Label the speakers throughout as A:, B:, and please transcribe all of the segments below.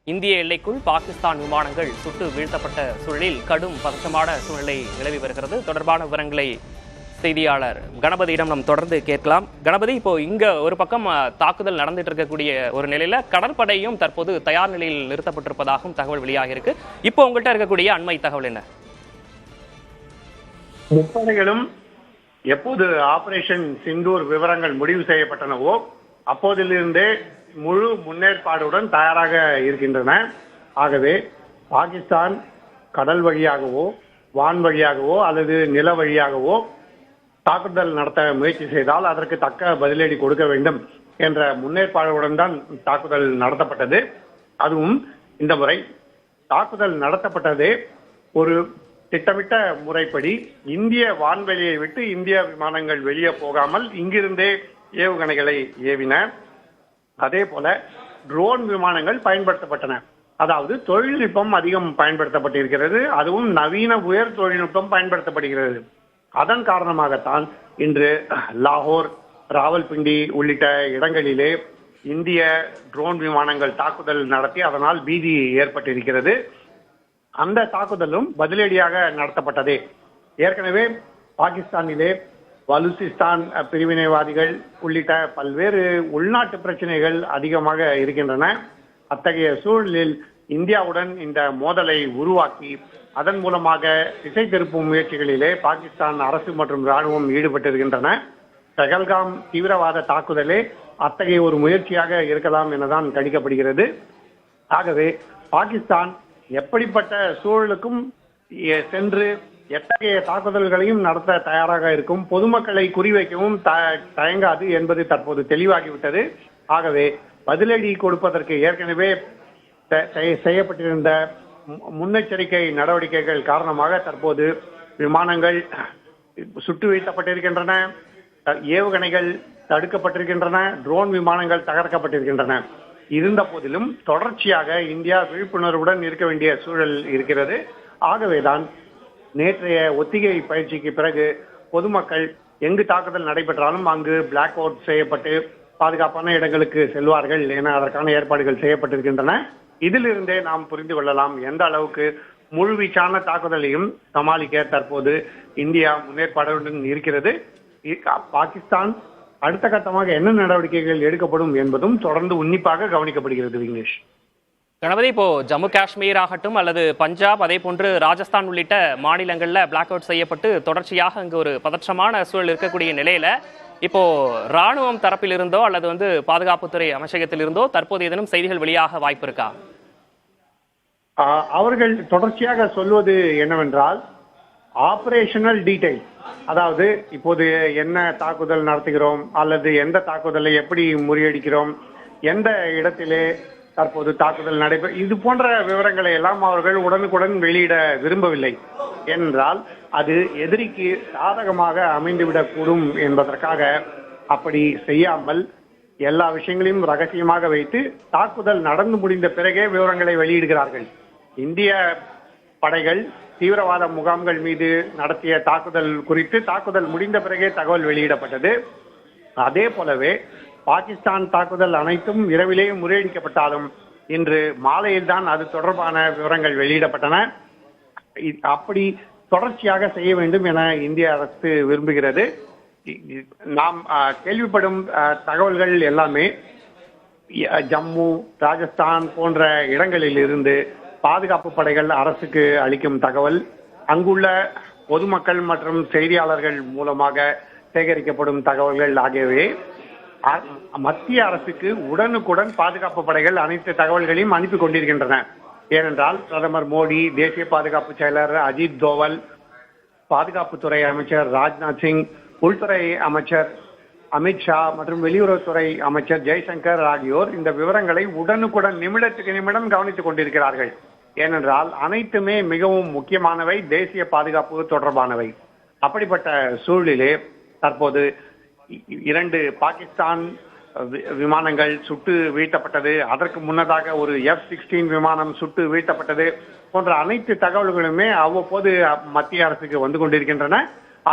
A: இந்திய எல்லைக்குள் பாகிஸ்தான் விமானங்கள் சுட்டு வீழ்த்தப்பட்ட சூழலில் கடும் பதற்றமான சூழ்நிலை நிலவி வருகிறது. தொடர்பான விவரங்களை செய்தியாளர் கணபதியிடம் நாம் தொடர்ந்து கேட்கலாம். கணபதி, இப்போ இங்க ஒரு பக்கம் தாக்குதல் நடந்துட்டு இருக்கக்கூடிய ஒரு நிலையில கடற்படையும் தற்போது தயார் நிலையில் நிறுத்தப்பட்டிருப்பதாகவும் தகவல் வெளியாக இருக்கு. இப்போ உங்கள்கிட்ட இருக்கக்கூடிய அண்மை தகவல் என்ன?
B: முப்படைகளும் எப்போது ஆபரேஷன் சிந்தூர் விவரங்கள் முடிவு செய்யப்பட்டனவோ அப்போதிலிருந்தே முழு முன்னேற்பாடுடன் தயாராக இருக்கின்றன. ஆகவே பாகிஸ்தான் கடல் வழியாகவோ வான் வழியாகவோ அல்லது நில வழியாகவோ தாக்குதல் நடத்த முயற்சி செய்தால் அதற்கு தக்க பதிலடி கொடுக்க வேண்டும் என்ற முன்னேற்பாடுடன் தான் தாக்குதல் நடத்தப்பட்டது. அதுவும் இந்த முறை தாக்குதல் நடத்தப்பட்டதே ஒரு திட்டமிட்ட முறைப்படி இந்திய வான்வெளியை விட்டு இந்திய விமானங்கள் வெளியே போகாமல் இங்கிருந்தே ஏவுகணைகளை ஏவின. அதே போல ட்ரோன் விமானங்கள் பயன்படுத்தப்பட்டன. அதாவது தொழில்நுட்பம் அதிகம் பயன்படுத்தப்பட்டிருக்கிறது. அதுவும் நவீன உயர் தொழில்நுட்பம் பயன்படுத்தப்படுகிறது. அதன் காரணமாகத்தான் இன்று லாகூர், ராவல்பிண்டி உள்ளிட்ட இடங்களிலே இந்திய ட்ரோன் விமானங்கள் தாக்குதல் நடத்தி அதனால் பீதி ஏற்பட்டிருக்கிறது. அந்த தாக்குதலும் பதிலடியாக நடத்தப்பட்டதே. ஏற்கனவே பாகிஸ்தானிலே பலுசிஸ்தான் பிரிவினைவாதிகள் உள்ளிட்ட பல்வேறு உள்நாட்டு பிரச்சனைகள் அதிகமாக இருக்கின்றன. அத்தகைய சூழலில் இந்தியாவுடன் இந்த மோதலை உருவாக்கி அதன் மூலமாக திசை திருப்பும் முயற்சிகளிலே பாகிஸ்தான் அரசு மற்றும் ராணுவம் ஈடுபட்டிருக்கின்றன. பஹல்காம் தீவிரவாத தாக்குதலே அத்தகைய ஒரு முயற்சியாக இருக்கலாம் எனதான் கணிக்கப்படுகிறது. ஆகவே பாகிஸ்தான் எப்படிப்பட்ட சூழலுக்கும் சென்று எத்தகைய தாக்குதல்களையும் நடத்த தயாராக இருக்கும், பொதுமக்களை குறிவைக்கவும் தயங்காது என்பது தற்போது தெளிவாகிவிட்டது. ஆகவே பதிலடி கொடுப்பதற்கு ஏற்கனவே செய்யப்பட்டிருந்த முன்னெச்சரிக்கை நடவடிக்கைகள் காரணமாக தற்போது விமானங்கள் சுட்டு வீழ்த்தப்பட்டிருக்கின்றன, ஏவுகணைகள் தடுக்கப்பட்டிருக்கின்றன, ட்ரோன் விமானங்கள் தகர்க்கப்பட்டிருக்கின்றன. இருந்த போதிலும் தொடர்ச்சியாக இந்தியா விழிப்புணர்வுடன் இருக்க வேண்டிய சூழல் இருக்கிறது. ஆகவேதான் நேற்றைய ஒத்திகை பயிற்சிக்கு பிறகு பொதுமக்கள் எங்கு தாக்குதல் நடைபெற்றாலும் அங்கு பிளாக் அவுட் செய்யப்பட்டு பாதுகாப்பான இடங்களுக்கு செல்வார்கள் என அதற்கான ஏற்பாடுகள் செய்யப்பட்டிருக்கின்றன. இதிலிருந்தே நாம் புரிந்து கொள்ளலாம் எந்த அளவுக்கு முழுவீச்சான தாக்குதலையும் சமாளிக்க தற்போது இந்தியா முன்னேற்பாடுடன் இருக்கிறது. பாகிஸ்தான் அடுத்த கட்டமாக என்ன நடவடிக்கைகள் எடுக்கப்படும் என்பதும் தொடர்ந்து உன்னிப்பாக கவனிக்கப்படுகிறது. விக்னேஷ்,
A: கணபதி, இப்போ ஜம்மு காஷ்மீர் ஆகட்டும் அல்லது பஞ்சாப், அதே போன்று ராஜஸ்தான் உள்ளிட்ட மாநிலங்களில் பிளாக் அவுட் செய்யப்பட்டு தொடர்ச்சியாக அங்கு ஒரு பதற்றமான சூழல் இருக்கக்கூடிய நிலையில இப்போ ராணுவம் தரப்பிலிருந்தோ அல்லது பாதுகாப்புத்துறை அமைச்சகத்திலிருந்தோ தற்போது ஏதேனும் செய்திகள் வெளியாக வாய்ப்பு இருக்கா?
B: அவர்கள் தொடர்ச்சியாக சொல்வது என்னவென்றால் ஆபரேஷனல் டீடைல், அதாவது இப்போது என்ன தாக்குதல் நடத்துகிறோம் அல்லது எந்த தாக்குதலை எப்படி முறியடிக்கிறோம், எந்த இடத்திலே தற்போது தாக்குதல் நடைபெறும், இது போன்ற விவரங்களை எல்லாம் அவர்கள் உடனுக்குடன் வெளியிட விரும்பவில்லை. என்றால் அது எதிரிக்கு சாதகமாக அமைந்துவிடக்கூடும் என்பதற்காக அப்படி செய்யாமல் எல்லா விஷயங்களையும் ரகசியமாக வைத்து தாக்குதல் நடந்து முடிந்த பிறகே விவரங்களை வெளியிடுகிறார்கள். இந்திய படைகள் தீவிரவாத முகாம்கள் மீது நடத்திய தாக்குதல் குறித்து தாக்குதல் முடிந்த பிறகே தகவல் வெளியிடப்பட்டது. அதே போலவே பாகிஸ்தான் தாக்குதல் அனைத்தும் இரவிலேயே முறியடிக்கப்பட்டாலும் இன்று மாலையில் தான் அது தொடர்பான விவரங்கள் வெளியிடப்பட்டன. அப்படி தொடர்ச்சியாக செய்ய வேண்டும் என இந்திய அரசு விரும்புகிறது. நாம் கேள்விப்படும் தகவல்கள் எல்லாமே ஜம்மு, ராஜஸ்தான் போன்ற இடங்களில் இருந்து பாதுகாப்பு படைகள் அரசுக்கு அளிக்கும் தகவல், அங்குள்ள பொதுமக்கள் மற்றும் செய்தியாளர்கள் மூலமாக சேகரிக்கப்படும் தகவல்கள் ஆகியவை மத்திய அரசுக்கு உடனுக்குடன் பாதுகாப்பு படைகள் அனைத்து தகவல்களையும் அனுப்பி கொண்டிருக்கின்றன. ஏனென்றால் பிரதமர் மோடி, தேசிய பாதுகாப்பு செயலர் அஜித் தோவல், பாதுகாப்புத்துறை அமைச்சர் ராஜ்நாத் சிங், உள்துறை அமைச்சர் அமித்ஷா மற்றும் வெளியுறவுத்துறை அமைச்சர் ஜெய்சங்கர் ஆகியோர் இந்த விவரங்களை உடனுக்குடன் நிமிடத்துக்கு நிமிடம் கவனித்துக் கொண்டிருக்கிறார்கள். ஏனென்றால் அனைத்துமே மிகவும் முக்கியமானவை, தேசிய பாதுகாப்பு தொடர்பானவை. அப்படிப்பட்ட சூழலிலே தற்போது 2 பாகிஸ்தான் விமானங்கள் சுட்டு வீழ்த்தப்பட்டது, அதற்கு முன்னதாக ஒரு F-16 விமானம் சுட்டு வீழ்த்தப்பட்டது போன்ற அனைத்து தகவல்களுமே அவ்வப்போது மத்திய அரசுக்கு வந்து கொண்டிருக்கின்றன.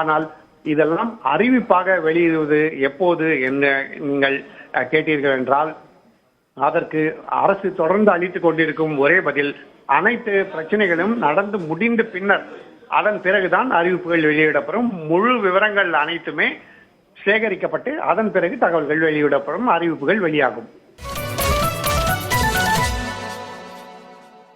B: ஆனால் இதெல்லாம் அறிவிப்பாக வெளியிடுவது எப்போது என்ன நீங்கள் கேட்டீர்கள் என்றால் அதற்கு அரசு தொடர்ந்து அளித்துக் கொண்டிருக்கும் ஒரே பதில், அனைத்து பிரச்சனைகளும் நடந்து முடிந்த பின்னர் அதன் பிறகுதான் அறிவிப்புகள் வெளியிடப்படும். முழு விவரங்கள் அனைத்துமே சேகரிக்கப்பட்டு அதன் பிறகு தகவல்கள் வெளியிடப்படும், அறிவிப்புகள் வெளியாகும்.